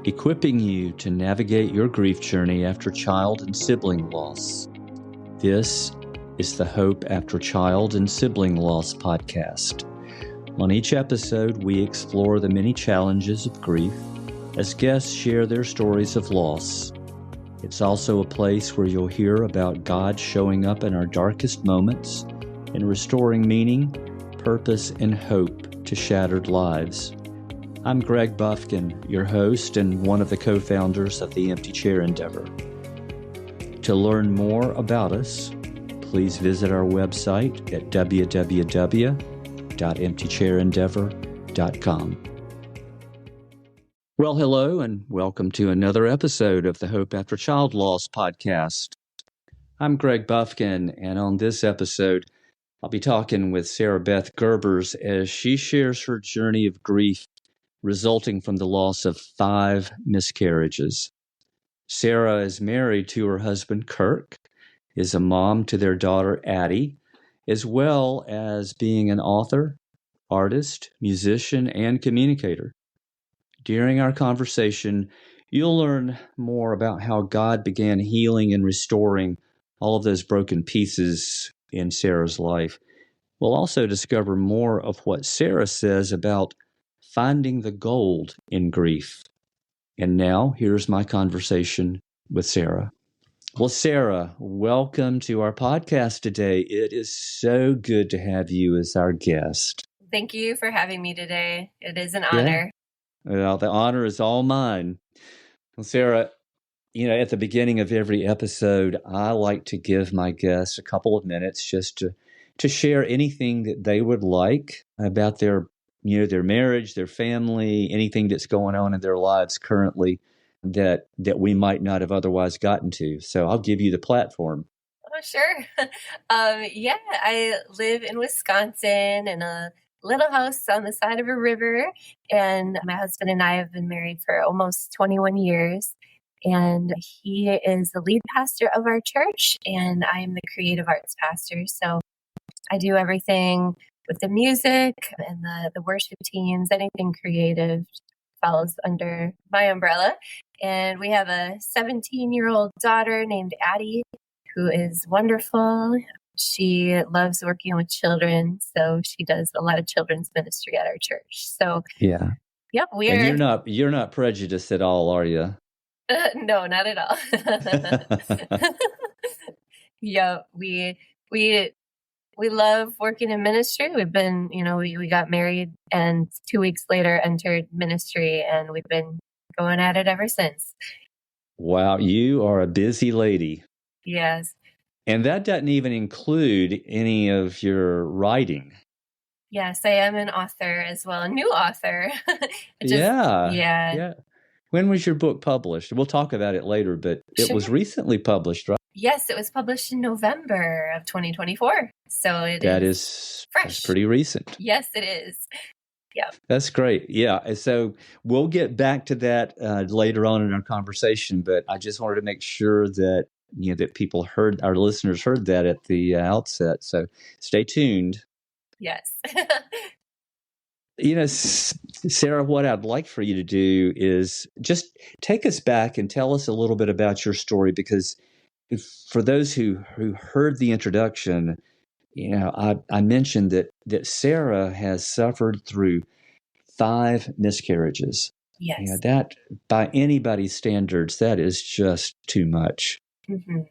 equipping you to navigate your grief journey after child and sibling loss. This is the Hope After Child and Sibling Loss podcast. On each episode, we explore the many challenges of grief as guests share their stories of loss. It's also a place where you'll hear about God showing up in our darkest moments and restoring meaning, purpose, and hope to shattered lives. I'm Greg Bufkin, your host and one of the co-founders of the Empty Chair Endeavor. To learn more about us, please visit our website at www.emptychairendeavor.com. Well, hello, and welcome to another episode of the Hope After Child Loss podcast. I'm Greg Bufkin, and on this episode, I'll be talking with Sarah Beth Gerbers as she shares her journey of grief resulting from the loss of 5 miscarriages. Sarah is married to her husband, Kirk, is a mom to their daughter, Addie, as well as being an author, artist, musician, and communicator. During our conversation, you'll learn more about how God began healing and restoring all of those broken pieces in Sarah's life. We'll also discover more of what Sarah says about finding the gold in grief. And now, here's my conversation with Sarah. Well, Sarah, welcome to our podcast today. It is so good to have you as our guest. Thank you for having me today. It is an honor. Well, the honor is all mine. Well, Sarah, at the beginning of every episode, I like to give my guests a couple of minutes just to share anything that they would like about their marriage, their family, anything that's going on in their lives currently that we might not have otherwise gotten to. So I'll give you the platform. Oh, sure. I live in Wisconsin in a little house on the side of a river, and my husband and I have been married for almost 21 years, and he is the lead pastor of our church, and I am the creative arts pastor. So I do everything with the music and the worship teams, anything creative falls under my umbrella. And we have a 17-year-old daughter named Addie, who is wonderful. She loves working with children, so she does a lot of children's ministry at our church. So yeah, we're. And you're not prejudiced at all, are you? No, not at all. We love working in ministry. We've been, we got married and 2 weeks later entered ministry, and we've been going at it ever since. Wow, you are a busy lady. Yes. And that doesn't even include any of your writing. Yes, I am an author as well, a new author. Yeah. When was your book published? We'll talk about it later, but it was recently published, right? Yes, it was published in November of 2024. So that is fresh. That's pretty recent. Yes, it is. Yeah. That's great. Yeah. So we'll get back to that later on in our conversation, but I just wanted to make sure that that people heard, our listeners heard that at the outset. So stay tuned. Yes. Sarah, what I'd like for you to do is just take us back and tell us a little bit about your story, because for those who heard the introduction, I mentioned that Sarah has suffered through 5 miscarriages. Yes. That, by anybody's standards, that is just too much. Mm-hmm.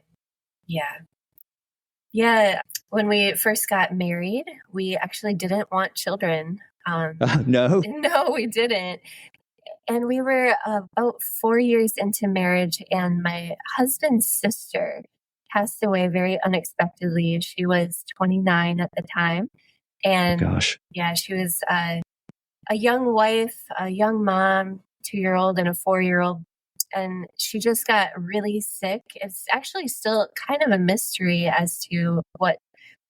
Yeah. Yeah. When we first got married, we actually didn't want children. No? No, we didn't. And we were about 4 years into marriage, and my husband's sister passed away very unexpectedly. She was 29 at the time. And gosh. Yeah, she was a young wife, a young mom, 2-year-old and a 4-year-old. And she just got really sick. It's actually still kind of a mystery as to what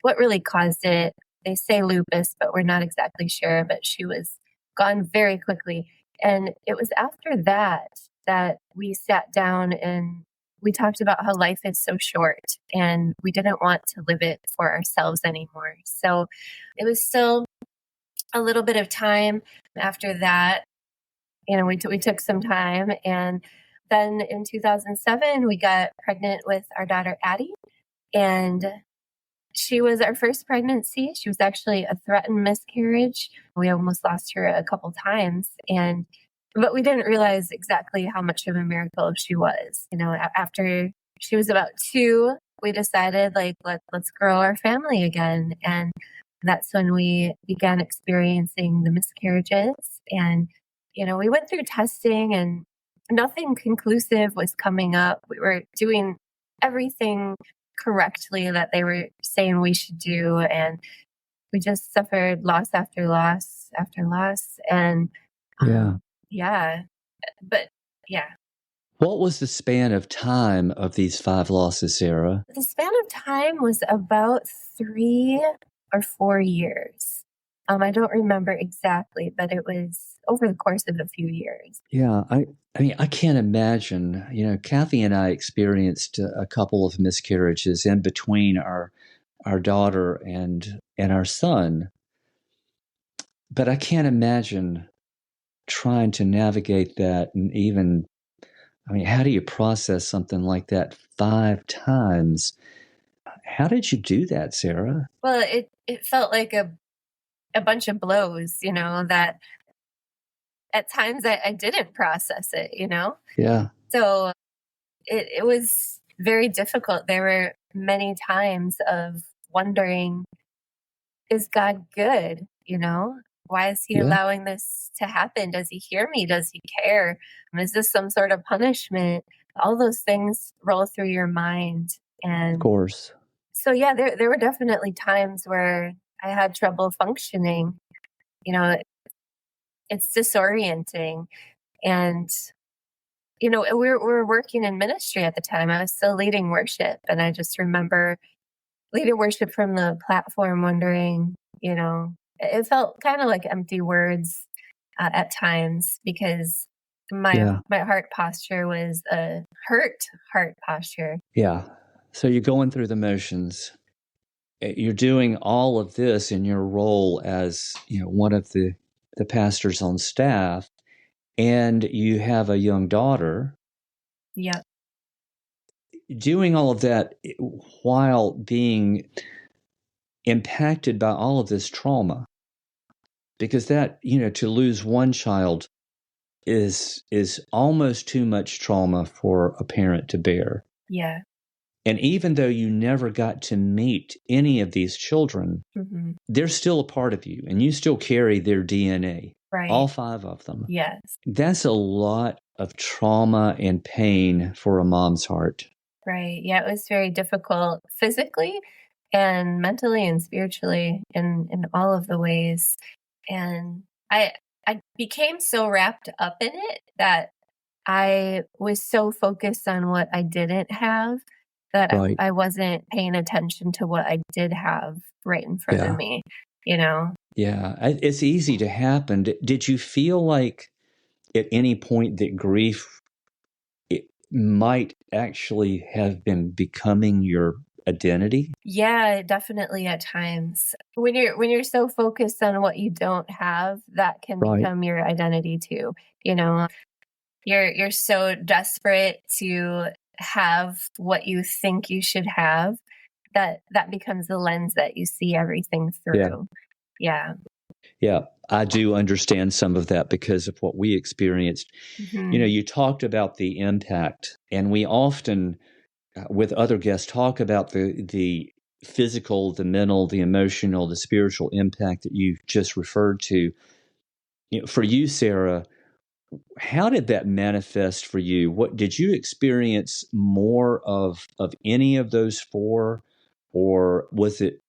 really caused it. They say lupus, but we're not exactly sure. But she was gone very quickly. And it was after that we sat down and we talked about how life is so short and we didn't want to live it for ourselves anymore. So it was still a little bit of time after that we took some time. And then in 2007, we got pregnant with our daughter, Addie. And she was our first pregnancy. She was actually a threatened miscarriage. We almost lost her a couple times. But we didn't realize exactly how much of a miracle she was. After she was about 2, we decided let's grow our family again. And that's when we began experiencing the miscarriages. And, we went through testing and nothing conclusive was coming up. We were doing everything correctly that they were saying we should do. And we just suffered loss after loss after loss. And yeah. But yeah. What was the span of time of these 5 losses, Sarah? The span of time was about 3 or 4 years. I don't remember exactly, but it was over the course of a few years. Yeah, I mean, I can't imagine. Kathy and I experienced a couple of miscarriages in between our daughter and our son. But I can't imagine trying to navigate that, and even, I mean, how do you process something like that 5 times? How did you do that, Sarah? Well, it felt like a bunch of blows, that at times I didn't process it, Yeah. So it was very difficult. There were many times of wondering, is God good? Why is he allowing this to happen? Does he hear me? Does he care? Is this some sort of punishment? All those things roll through your mind. And of course. So yeah, there were definitely times where I had trouble functioning. It's disorienting. And, we were working in ministry at the time. I was still leading worship. And I just remember leading worship from the platform wondering, it felt kind of like empty words at times, because my heart posture was a hurt heart posture. Yeah. So you're going through the motions. You're doing all of this in your role as, one of the pastors on staff, and you have a young daughter. Yeah. Doing all of that while being impacted by all of this trauma, because that, to lose one child is almost too much trauma for a parent to bear. Yeah. And even though you never got to meet any of these children, they're still a part of you, and you still carry their DNA. Right. All 5 of them. Yes. That's a lot of trauma and pain for a mom's heart. Right. Yeah, it was very difficult physically and mentally and spiritually in all of the ways. And I became so wrapped up in it that I was so focused on what I didn't have that I wasn't paying attention to what I did have right in front of me, Yeah, it's easy to happen. Did you feel like at any point that grief might actually have been becoming your identity? Yeah, definitely at times. When you're so focused on what you don't have, that can become your identity too. You're so desperate to have what you think you should have that becomes the lens that you see everything through. Yeah. Yeah, I do understand some of that because of what we experienced. You talked about the impact, and we often, with other guests, talk about the physical, the mental, the emotional, the spiritual impact that you just referred to. For you, Sarah, how did that manifest for you? What did you experience more of any of those 4, or was it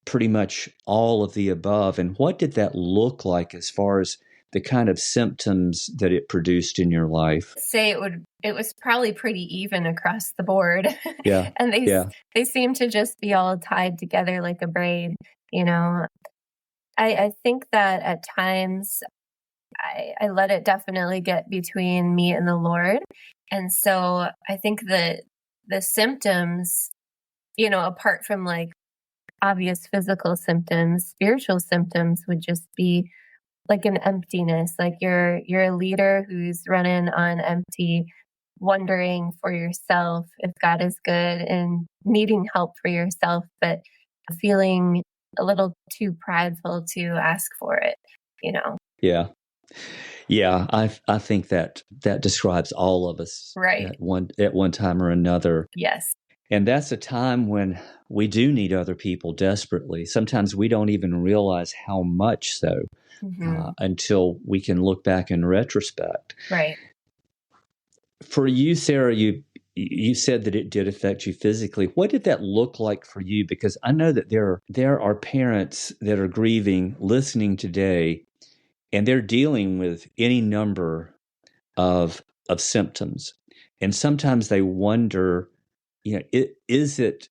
pretty much all of the above? And what did that look like as far as the kind of symptoms that it produced in your life? Say it was probably pretty even across the board. Yeah. And they seem to just be all tied together like a braid, I think that at times I let it definitely get between me and the Lord. And so I think that the symptoms, apart from like obvious physical symptoms, spiritual symptoms would just be like an emptiness, like you're a leader who's running on empty, wondering for yourself if God is good and needing help for yourself, but feeling a little too prideful to ask for it, you know? Yeah. Yeah, I think that describes all of us Right. at one time or another. Yes. And that's a time when we do need other people desperately. Sometimes we don't even realize how much so until we can look back in retrospect. Right. For you, Sarah, you said that it did affect you physically. What did that look like for you? Because I know that there are parents that are grieving, listening today, and they're dealing with any number of symptoms. And sometimes they wonder, is it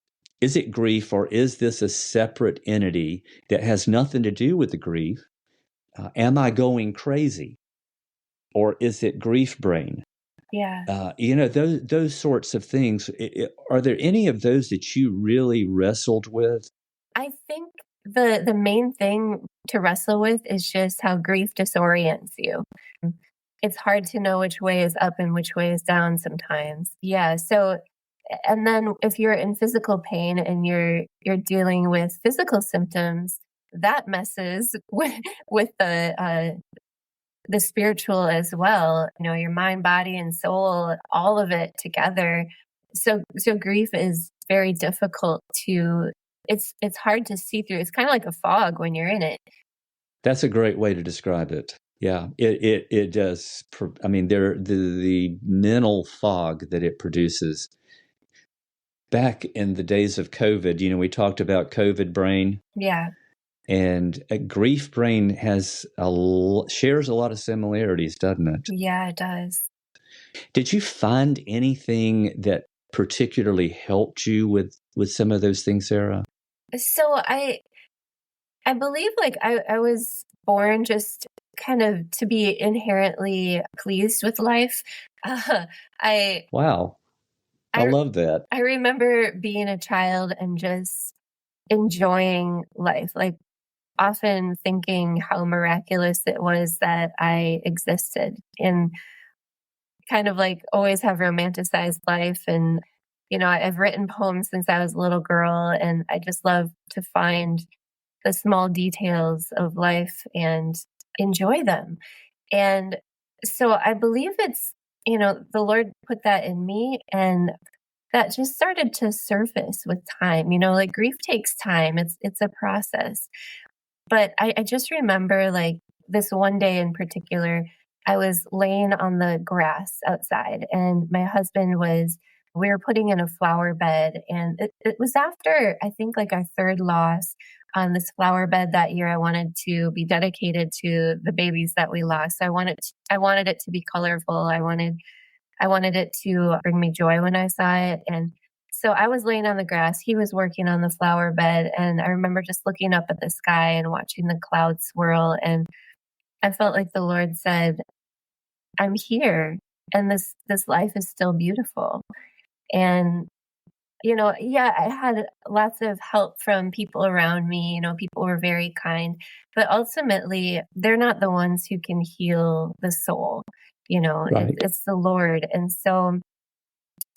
grief, or is this a separate entity that has nothing to do with the grief? Am I going crazy? Or is it grief brain? Yeah. Those sorts of things. Are there any of those that you really wrestled with? I think the main thing to wrestle with is just how grief disorients you. It's hard to know which way is up and which way is down sometimes. Yeah. So, and then if you're in physical pain and you're dealing with physical symptoms, that messes with the spiritual as well. Your mind, body, and soul, all of it together. So grief is very difficult to. It's hard to see through. It's kind of like a fog when you're in it. That's a great way to describe it. Yeah, it does. I mean, the mental fog that it produces. Back in the days of COVID, we talked about COVID brain. Yeah. And grief brain shares a lot of similarities, doesn't it? Yeah, it does. Did you find anything that particularly helped you with some of those things, Sarah? So I believe I was born just kind of to be inherently pleased with life. Wow. I love that. I remember being a child and just enjoying life, like often thinking how miraculous it was that I existed, and kind of like always have romanticized life. And, I've written poems since I was a little girl, and I just love to find the small details of life and enjoy them. And so I believe it's, the Lord put that in me, and that just started to surface with time. Like grief takes time. It's a process. But I just remember like this one day in particular, I was laying on the grass outside, and my husband we were putting in a flower bed, and it was after, I think, like our third loss on this flower bed that year. I wanted to be dedicated to the babies that we lost. I wanted it to be colorful. I wanted it to bring me joy when I saw it. And so I was laying on the grass. He was working on the flower bed. And I remember just looking up at the sky and watching the clouds swirl. And I felt like the Lord said, I'm here, and this life is still beautiful. And, yeah, I had lots of help from people around me. People were very kind, but ultimately they're not the ones who can heal the soul. Right. It's the Lord. And so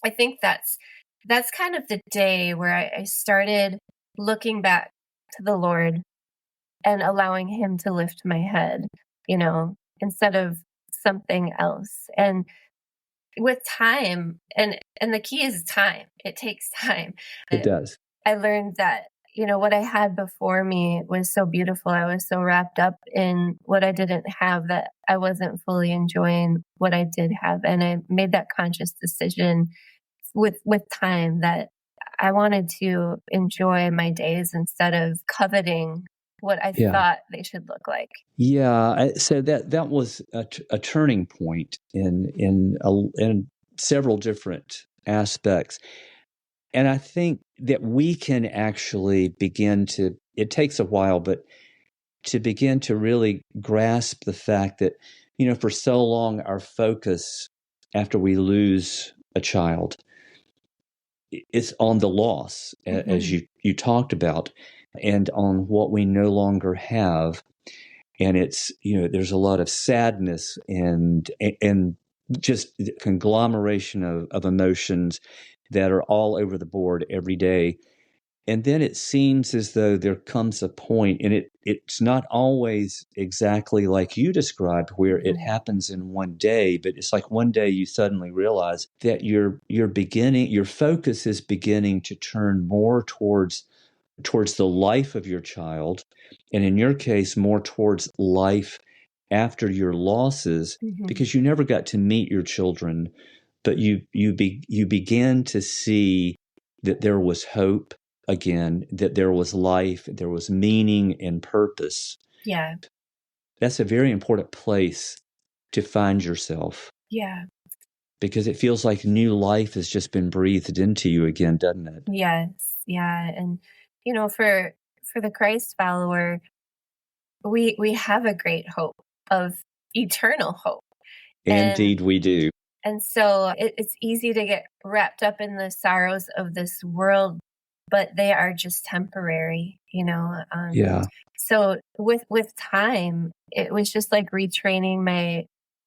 I think that's kind of the day where I started looking back to the Lord and allowing him to lift my head, instead of something else. And with time, and the key is time. It takes time. It does. I learned that, what I had before me was so beautiful. I was so wrapped up in what I didn't have that I wasn't fully enjoying what I did have. And I made that conscious decision with time that I wanted to enjoy my days instead of coveting what I thought they should look like. Yeah, so that was a turning point in several different aspects, and I think that we can actually begin to. It takes a while, but to begin to really grasp the fact that for so long our focus after we lose a child is on the loss, as you talked about, and on what we no longer have. and it's, there's a lot of sadness and just conglomeration of emotions that are all over the board every day. And then it seems as though there comes a point, and it's not always exactly like you described, where it happens in one day, but it's like one day you suddenly realize that your focus is beginning to turn more towards the life of your child, and in your case, more towards life after your losses, because you never got to meet your children, but you began to see that there was hope again, that there was life, there was meaning and purpose. Yeah. That's a very important place to find yourself. Yeah. Because it feels like new life has just been breathed into you again, doesn't it? Yes. Yeah. And, for the Christ follower, we have a great hope of eternal hope. Indeed, we do. And so it's easy to get wrapped up in the sorrows of this world, but they are just temporary, Yeah. So with time, it was just like retraining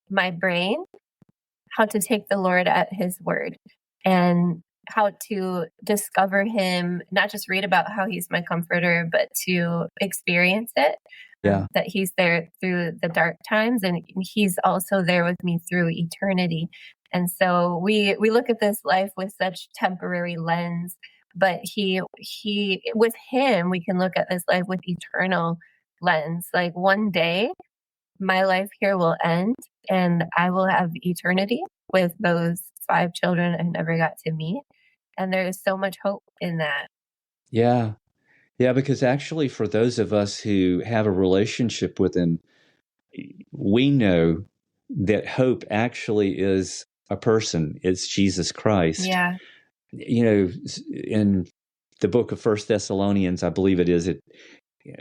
my brain how to take the Lord at his word and how to discover him, not just read about how he's my comforter, but to experience it. Yeah. That he's there through the dark times, and he's also there with me through eternity. And so we look at this life with such temporary lens, but he with him, we can look at this life with eternal lens. Like one day my life here will end and I will have eternity with those 5 children I never got to meet. And there is so much hope in that. Yeah. Yeah, because actually for those of us who have a relationship with him, we know that hope actually is a person. It's Jesus Christ. Yeah. In the book of 1 Thessalonians, I believe it is,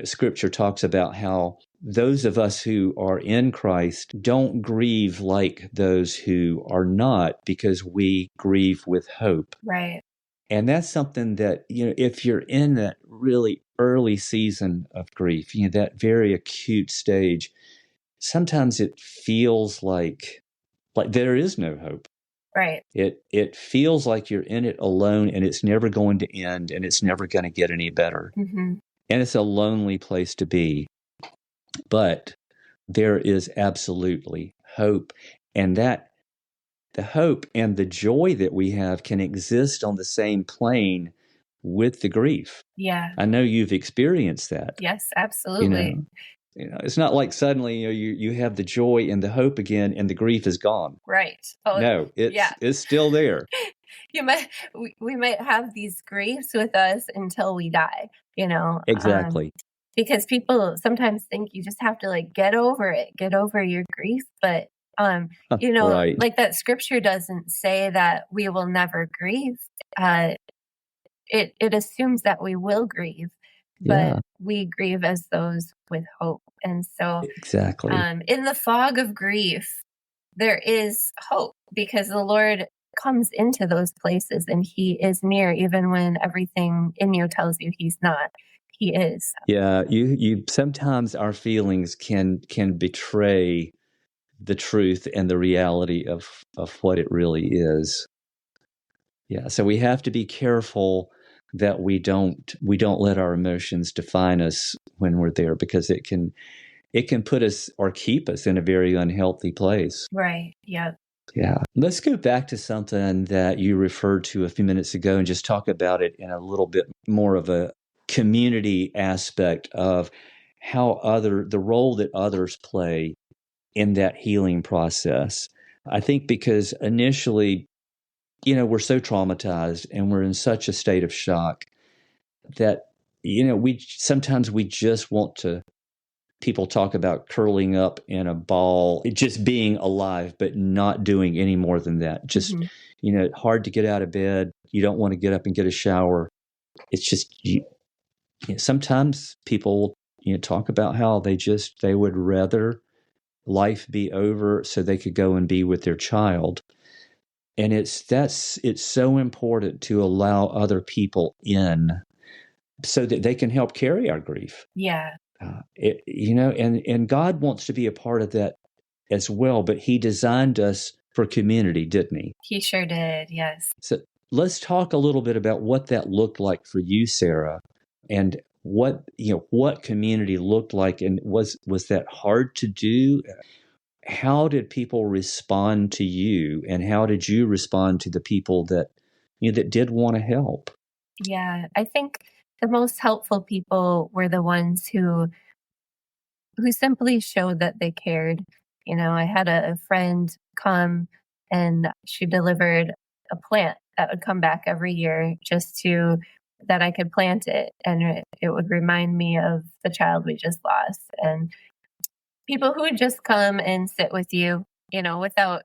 Scripture talks about how those of us who are in Christ don't grieve like those who are not, because we grieve with hope. Right. And that's something that, if you're in that really early season of grief, that very acute stage, sometimes it feels like there is no hope. Right. It feels like you're in it alone, and it's never going to end, and it's never going to get any better. Mm-hmm. And it's a lonely place to be. But there is absolutely hope, and that the hope and the joy that we have can exist on the same plane with the grief. Yeah. I know you've experienced that. Yes, absolutely. It's not like suddenly you have the joy and the hope again and the grief is gone. Right. Oh, no, it's still there. We might have these griefs with us until we die, Exactly. Because people sometimes think you just have to get over your grief. But, right. Like that scripture doesn't say that we will never grieve. It assumes that we will grieve, but we grieve as those with hope. And so exactly. In the fog of grief, there is hope, because the Lord comes into those places and he is near, even when everything in you tells you he's not. He is. Yeah, you sometimes our feelings can betray the truth and the reality of what it really is. Yeah, so we have to be careful that we don't let our emotions define us when we're there, because it can put us or keep us in a very unhealthy place. Right. Yeah. Yeah. Let's go back to something that you referred to a few minutes ago and just talk about it in a little bit more of a community aspect of how the role that others play in that healing process. I think because initially, we're so traumatized and we're in such a state of shock that, we just want to, people talk about curling up in a ball, just being alive, but not doing any more than that. Just, hard to get out of bed. You don't want to get up and get a shower. It's just, sometimes people, talk about how they would rather life be over so they could go and be with their child. And it's so important to allow other people in so that they can help carry our grief. Yeah. And God wants to be a part of that as well, but he designed us for community, didn't he? He sure did, yes. So let's talk a little bit about what that looked like for you, Sarah, and what community looked like, and was that hard to do? How did people respond to you, and how did you respond to the people that that did want to help? Yeah, I think the most helpful people were the ones who simply showed that they cared. I had a friend come and she delivered a plant that would come back every year just to that I could plant it, and it would remind me of the child we just lost. And people who would just come and sit with you, without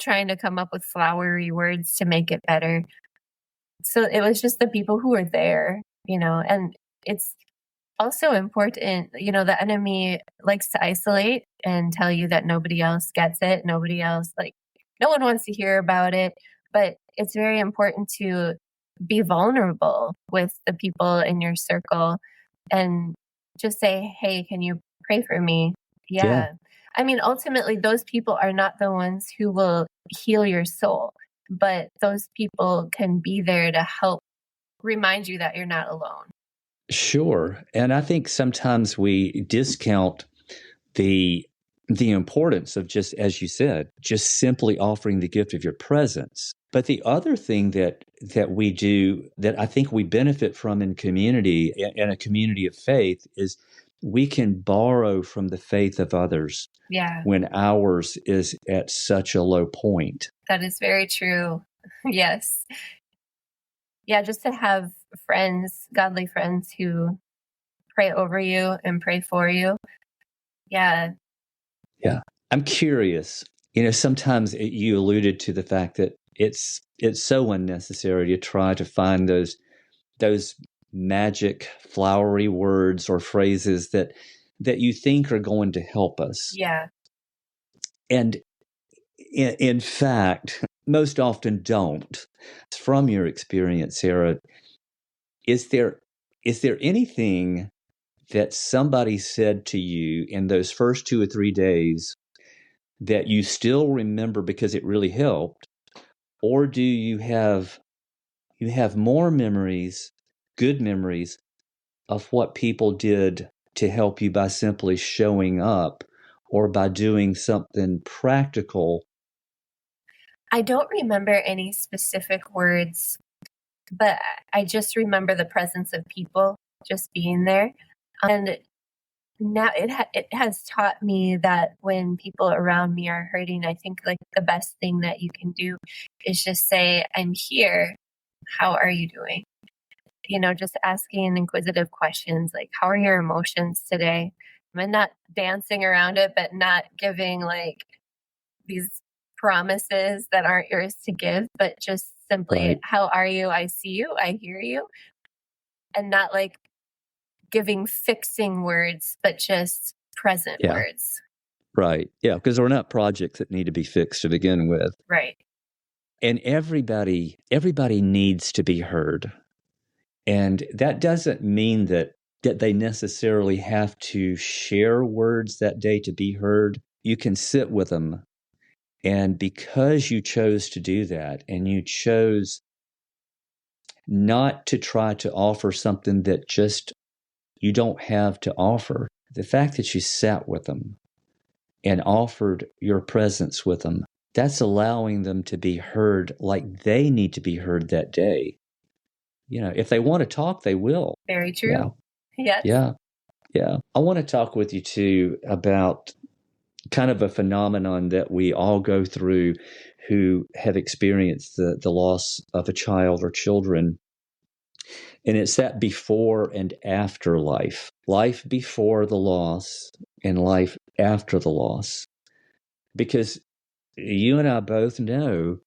trying to come up with flowery words to make it better. So it was just the people who were there, and it's also important, the enemy likes to isolate and tell you that nobody else gets it. Nobody else, no one wants to hear about it. But it's very important to be vulnerable with the people in your circle and just say, hey, can you pray for me? Yeah. I mean, ultimately, those people are not the ones who will heal your soul, but those people can be there to help remind you that you're not alone. Sure. And I think sometimes we discount the importance of, just as you said, just simply offering the gift of your presence. But the other thing that we do that I think we benefit from in community, in a community of faith, is we can borrow from the faith of others. Yeah. When ours is at such a low point. That is very true. Yes. Yeah, just to have friends, godly friends who pray over you and pray for you. Yeah. Yeah. I'm curious. Sometimes you alluded to the fact that it's so unnecessary to try to find those magic flowery words or phrases that you think are going to help us. Yeah. And in fact, most often don't. From your experience, Sarah, is there anything that somebody said to you in those first 2 or 3 days that you still remember because it really helped? Or do you have more memories, good memories, of what people did to help you by simply showing up or by doing something practical? I don't remember any specific words, but I just remember the presence of people just being there. And now it has taught me that when people around me are hurting, I think the best thing that you can do is just say, I'm here. How are you doing? Just asking inquisitive questions like, how are your emotions today? I'm not dancing around it, but not giving these promises that aren't yours to give, but just simply, Right. how are you? I see you. I hear you. And not giving fixing words, but just present words. Right. Yeah, because we're not projects that need to be fixed to begin with. Right. And everybody needs to be heard. And that doesn't mean that they necessarily have to share words that day to be heard. You can sit with them. And because you chose to do that, and you chose not to try to offer something that just you don't have to offer, the fact that you sat with them and offered your presence with them, that's allowing them to be heard like they need to be heard that day. If they want to talk, they will. Very true. Yeah. Yes. Yeah. I want to talk with you too about kind of a phenomenon that we all go through who have experienced the loss of a child or children. And it's that before and after life before the loss and life after the loss. Because you and I both know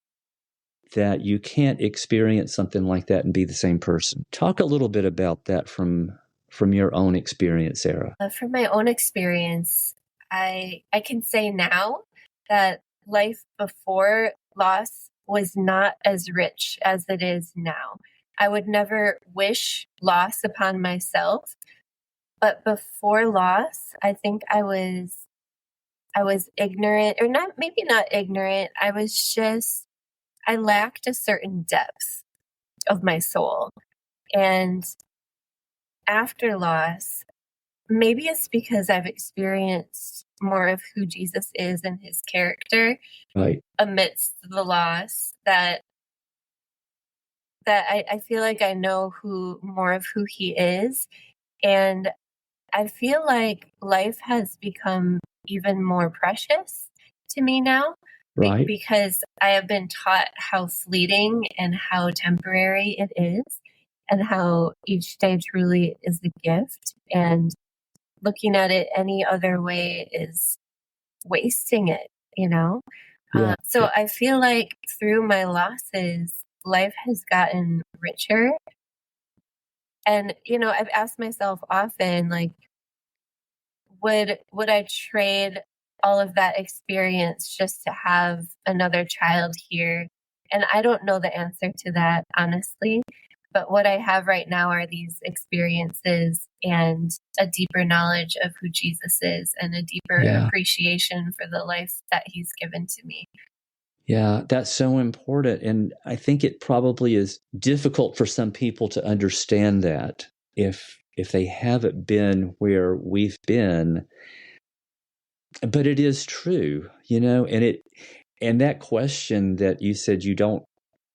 that you can't experience something like that and be the same person. Talk a little bit about that from your own experience, Sarah. From my own experience, I can say now that life before loss was not as rich as it is now. I would never wish loss upon myself, But before loss, I think I was ignorant, or not, maybe not ignorant. I lacked a certain depth of my soul. And after loss, maybe it's because I've experienced more of who Jesus is and his character amidst the loss, that I feel like I know more of who he is. And I feel like life has become even more precious to me now. Right. Because I have been taught how fleeting and how temporary it is, and how each day truly is a gift. And looking at it any other way is wasting it, you know? Yeah. So I feel like through my losses, life has gotten richer. And, I've asked myself often, like, would I trade all of that experience just to have another child here? And I don't know the answer to that, honestly. But what I have right now are these experiences and a deeper knowledge of who Jesus is, and a deeper appreciation for the life that he's given to me. Yeah, that's so important. And I think it probably is difficult for some people to understand that if they haven't been where we've been. But it is true, and that question that you said you don't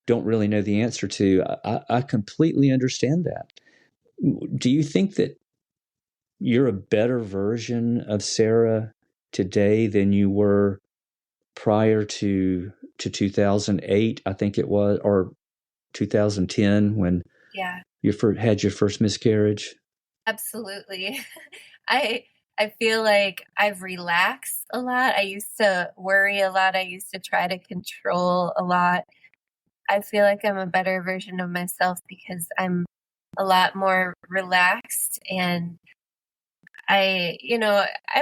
really know the answer to, I completely understand that. Do you think that you're a better version of Sarah today than you were prior to 2008, I think it was, or 2010, when you had your first miscarriage? Absolutely. I feel like I've relaxed a lot. I used to worry a lot. I used to try to control a lot. I feel like I'm a better version of myself because I'm a lot more relaxed. And I'm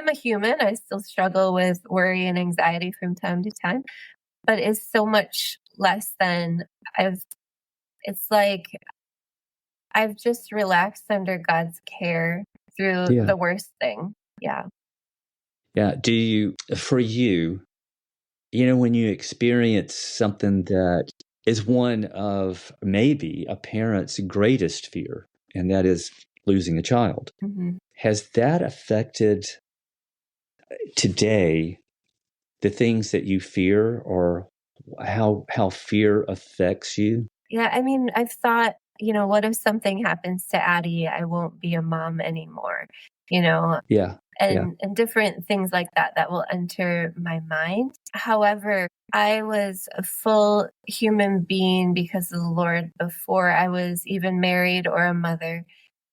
a human. I still struggle with worry and anxiety from time to time, but it's so much less than it's like I've just relaxed under God's care through the worst thing. Yeah. Yeah. For you, when you experience something that is one of maybe a parent's greatest fear, and that is losing a child, has that affected today the things that you fear, or how fear affects you? Yeah. I mean, I've thought, what if something happens to Addie? I won't be a mom anymore, Yeah. and different things like that will enter my mind. However, I was a full human being because of the Lord before I was even married or a mother.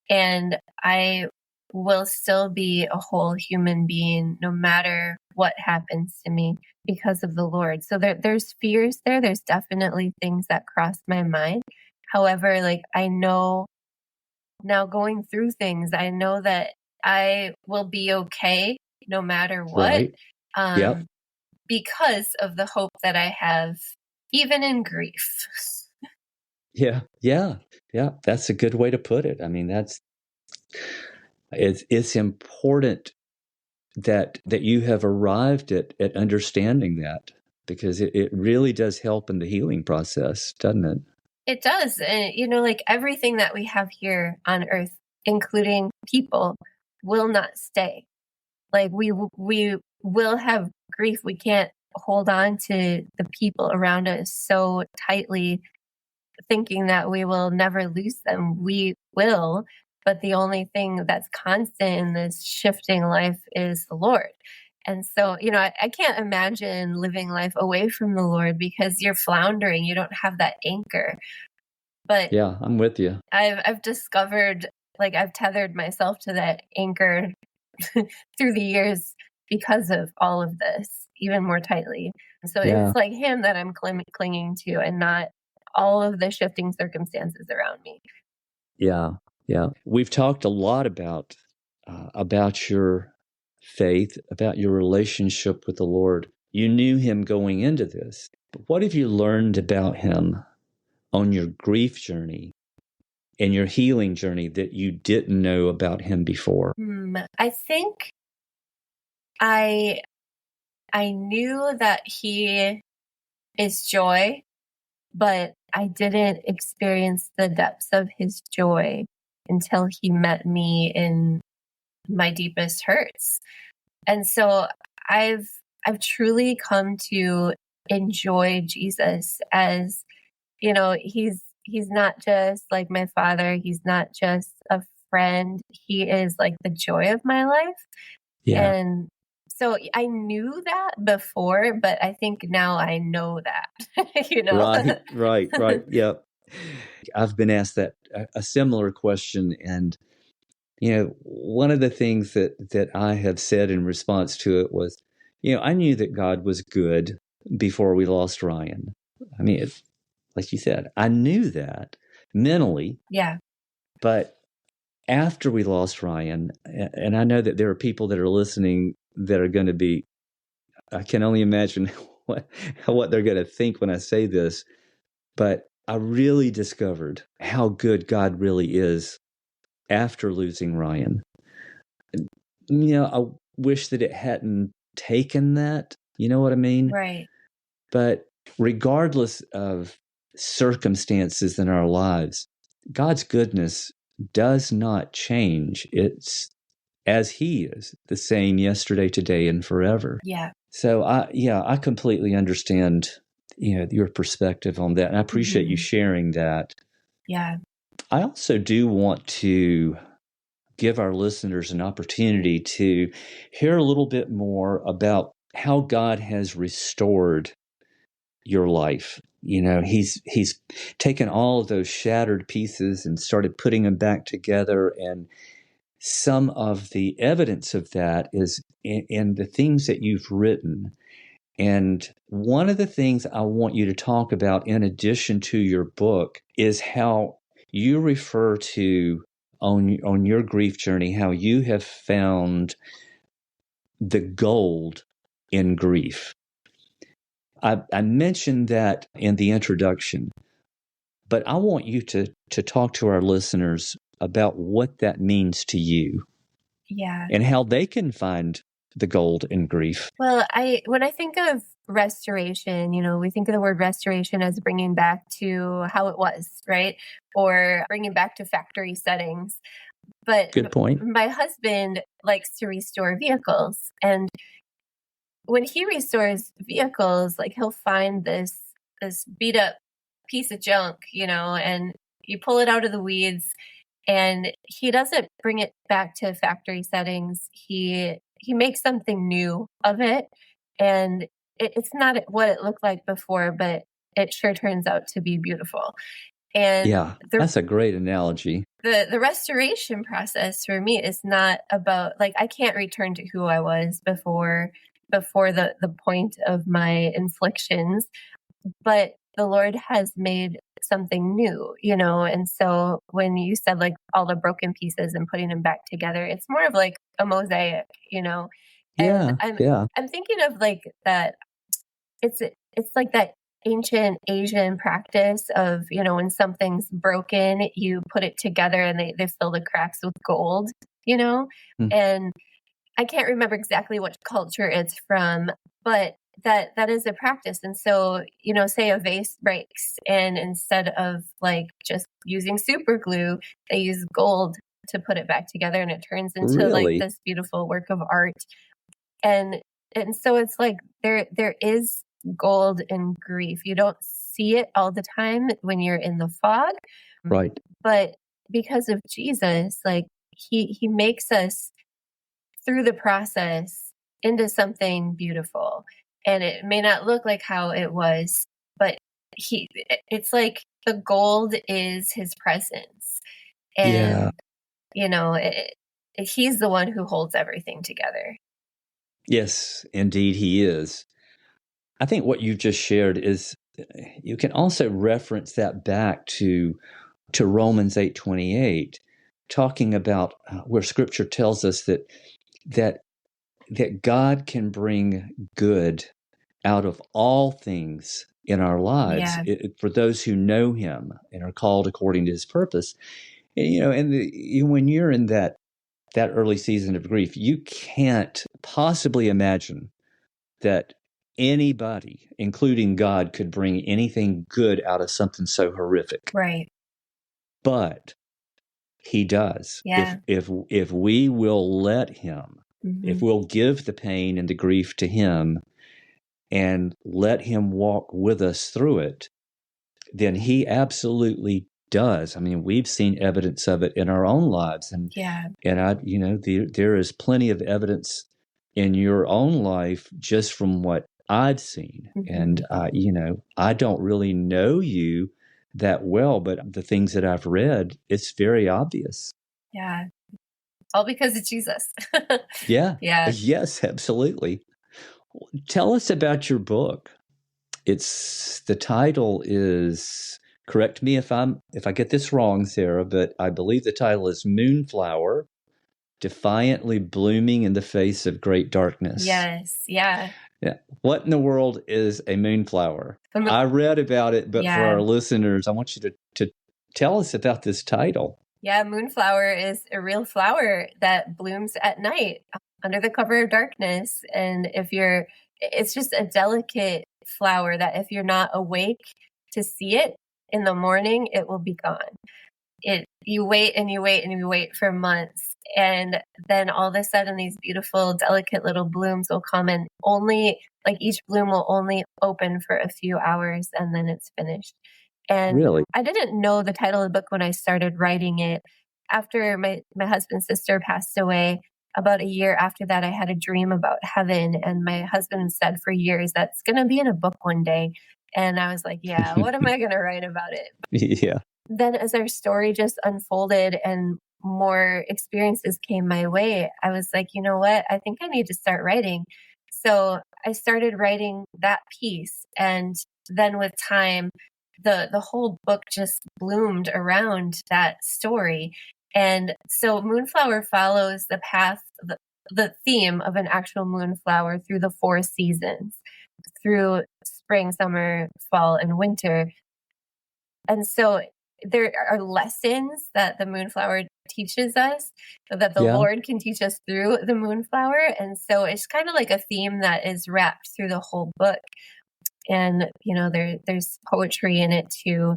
And I will still be a whole human being no matter what happens to me because of the Lord. So there's fears there. There's definitely things that cross my mind. However, like, I know now, going through things, I know that I will be okay no matter what. Right. Because of the hope that I have, even in grief. Yeah. That's a good way to put it. I mean, it's important that you have arrived at understanding that, because it really does help in the healing process, doesn't it? It does. And, like, everything that we have here on earth, including people, will not stay. Like, we will have grief. We can't hold on to the people around us so tightly, thinking that we will never lose them. We will, but the only thing that's constant in this shifting life is the Lord. And so, I can't imagine living life away from the Lord, because you're floundering. You don't have that anchor. But yeah, I'm with you. I've discovered, like, I've tethered myself to that anchor through the years because of all of this, even more tightly. So it's like him that I'm clinging to, and not all of the shifting circumstances around me. Yeah. We've talked a lot about your faith, about your relationship with the Lord. You knew him going into this. But what have you learned about him on your grief journey? in your healing journey that you didn't know about him before? I think I knew that he is joy, but I didn't experience the depths of his joy until he met me in my deepest hurts. And so I've truly come to enjoy Jesus as, he's not just like my father, he's not just a friend, he is like the joy of my life. Yeah. And so I knew that before, but I think now I know that, Right. Yep. I've been asked that a similar question, and one of the things that I have said in response to it was, I knew that God was good before we lost Ryan. I mean, like you said, I knew that mentally. Yeah. But after we lost Ryan, and I know that there are people that are listening that are going to be, I can only imagine what they're going to think when I say this, but I really discovered how good God really is after losing Ryan. I wish that it hadn't taken that, you know what I mean? Right. But regardless of circumstances in our lives, God's goodness does not change. It's as he is, the same yesterday, today, and forever. Yeah. So I completely understand, your perspective on that. And I appreciate you sharing that. Yeah. I also do want to give our listeners an opportunity to hear a little bit more about how God has restored your life. He's taken all of those shattered pieces and started putting them back together. And some of the evidence of that is in the things that you've written. And one of the things I want you to talk about, in addition to your book, is how you refer to on your grief journey, how you have found the gold in grief. I mentioned that in the introduction, but I want you to talk to our listeners about what that means to you. Yeah. And how they can find the gold in grief. Well, when I think of restoration, we think of the word restoration as bringing back to how it was, right? Or bringing back to factory settings. But good point. My husband likes to restore vehicles. And when he restores vehicles, like he'll find this beat up piece of junk, and you pull it out of the weeds, and he doesn't bring it back to factory settings. He makes something new of it, and it's not what it looked like before, but it sure turns out to be beautiful. And yeah, that's a great analogy. The restoration process for me is not about, like, I can't return to who I was before the point of my inflictions, but the Lord has made something new, and so when you said like all the broken pieces and putting them back together, it's more of like a mosaic, and I'm thinking of like that. It's like that ancient Asian practice of, when something's broken, you put it together and they fill the cracks with gold, and I can't remember exactly what culture it's from, but that is a practice. And so, say a vase breaks, and instead of like just using super glue, they use gold to put it back together, and it turns into like this beautiful work of art. And so it's like there is gold in grief. You don't see it all the time when you're in the fog. Right. But because of Jesus, like he makes us through the process into something beautiful. And it may not look like how it was, but it's like the gold is his presence. And, he's the one who holds everything together. Yes, indeed he is. I think what you just shared is, you can also reference that back to Romans 8:28, talking about where Scripture tells us that God can bring good out of all things in our lives, for those who know him and are called according to his purpose. And when you're in that early season of grief, you can't possibly imagine that anybody, including God, could bring anything good out of something so horrific. Right. But he does. Yeah. If we will let him, if we'll give the pain and the grief to him and let him walk with us through it, then he absolutely does. I mean, we've seen evidence of it in our own lives, and there is plenty of evidence in your own life just from what I've seen. And I don't really know you that well, but the things that I've read, it's very obvious. Yeah. All because of Jesus. Yeah. Yeah. Yes, absolutely. Tell us about your book. The title is, correct me if I get this wrong, Sarah, but I believe the title is Moonflower, Defiantly Blooming in the Face of Great Darkness. Yes. Yeah. Yeah. What in the world is a moonflower? I read about it, but for our listeners, I want you to tell us about this title. Yeah, moonflower is a real flower that blooms at night under the cover of darkness. And it's just a delicate flower that if you're not awake to see it in the morning, it will be gone. You wait and you wait and you wait for months. And then all of a sudden these beautiful, delicate little blooms will come, and each bloom will only open for a few hours and then it's finished. And really? I didn't know the title of the book when I started writing it. After my husband's sister passed away, about a year after that, I had a dream about heaven. And my husband said for years, that's going to be in a book one day. And I was like, yeah, what am I going to write about it? Yeah. Then as our story just unfolded and more experiences came my way, I was like, you know what? I think I need to start writing. So I started writing that piece. And then with time, the whole book just bloomed around that story. And so Moonflower follows the path, the theme of an actual moonflower through the 4 seasons, through spring, summer, fall, and winter. And so there are lessons that the moonflower teaches us, that the Lord can teach us through the moonflower. And so it's kind of like a theme that is wrapped through the whole book. And, there's poetry in it too.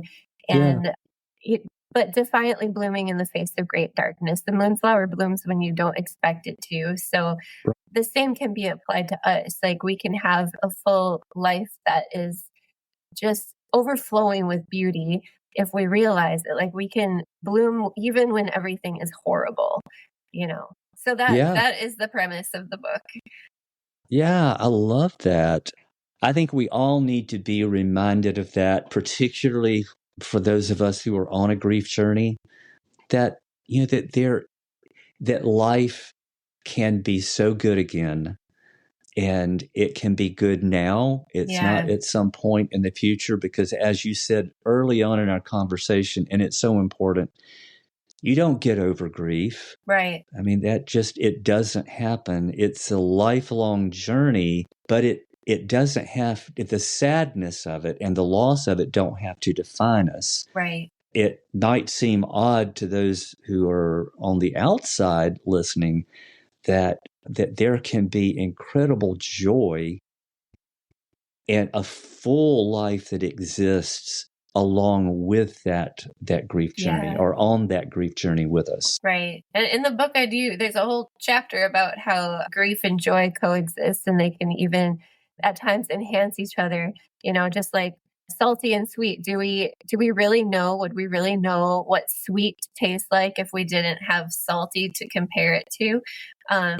And but defiantly blooming in the face of great darkness. The moonflower blooms when you don't expect it to. So the same can be applied to us. Like, we can have a full life that is just overflowing with beauty if we realize that, like, we can bloom even when everything is horrible, So that is the premise of the book. Yeah, I love that. I think we all need to be reminded of that, particularly for those of us who are on a grief journey, that that life can be so good again, and it can be good now. It's not at some point in the future, because as you said early on in our conversation, and it's so important, you don't get over grief. Right. I mean, it doesn't happen. It's a lifelong journey, but it doesn't have, the sadness of it and the loss of it don't have to define us. Right. It might seem odd to those who are on the outside listening that there can be incredible joy and a full life that exists along with that grief journey, or on that grief journey with us. Right. And in the book there's a whole chapter about how grief and joy coexist, and they can even at times enhance each other, just like salty and sweet. Would we really know what sweet tastes like if we didn't have salty to compare it to?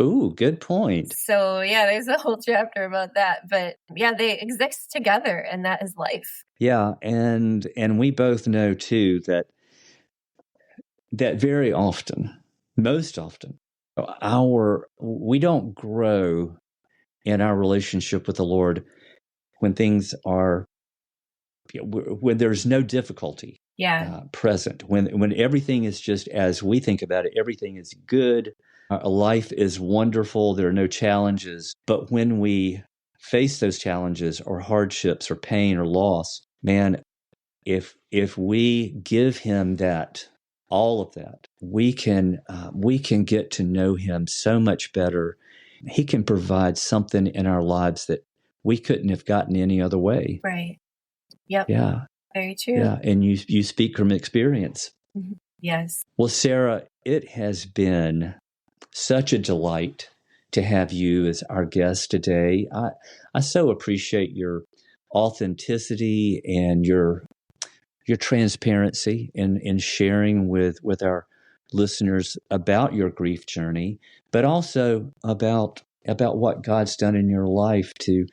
Ooh, good point. So there's a whole chapter about that, but they exist together, and that is life. Yeah. And we both know too that very often, most often, we don't grow in our relationship with the Lord when things are, when there's no difficulty present, when everything is just as we think about it, everything is good, life is wonderful, there are no challenges. But when we face those challenges or hardships or pain or loss, man, if we give him that all of that, we can get to know him so much better. He can provide something in our lives that we couldn't have gotten any other way. Right. Yep. Yeah. Very true. Yeah. And you speak from experience. Mm-hmm. Yes. Well, Sarah, it has been such a delight to have you as our guest today. I so appreciate your authenticity and your transparency in sharing with our listeners about your grief journey, but also about what God's done in your life to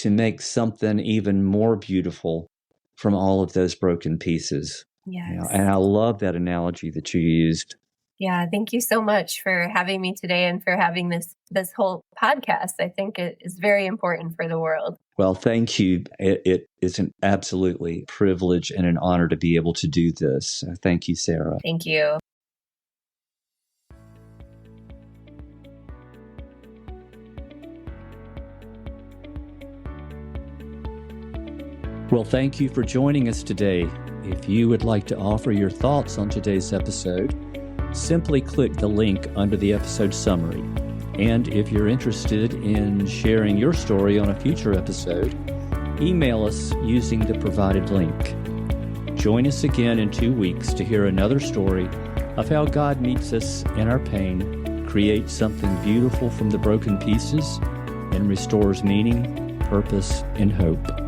make something even more beautiful from all of those broken pieces. Yes. You know, and I love that analogy that you used. Yeah, thank you so much for having me today and for having this whole podcast. I think it is very important for the world. Well, thank you. It is an absolutely privilege and an honor to be able to do this. Thank you, Sarah. Thank you. Well, thank you for joining us today. If you would like to offer your thoughts on today's episode, simply click the link under the episode summary. And if you're interested in sharing your story on a future episode, email us using the provided link. Join us again in 2 weeks to hear another story of how God meets us in our pain, creates something beautiful from the broken pieces, and restores meaning, purpose, and hope.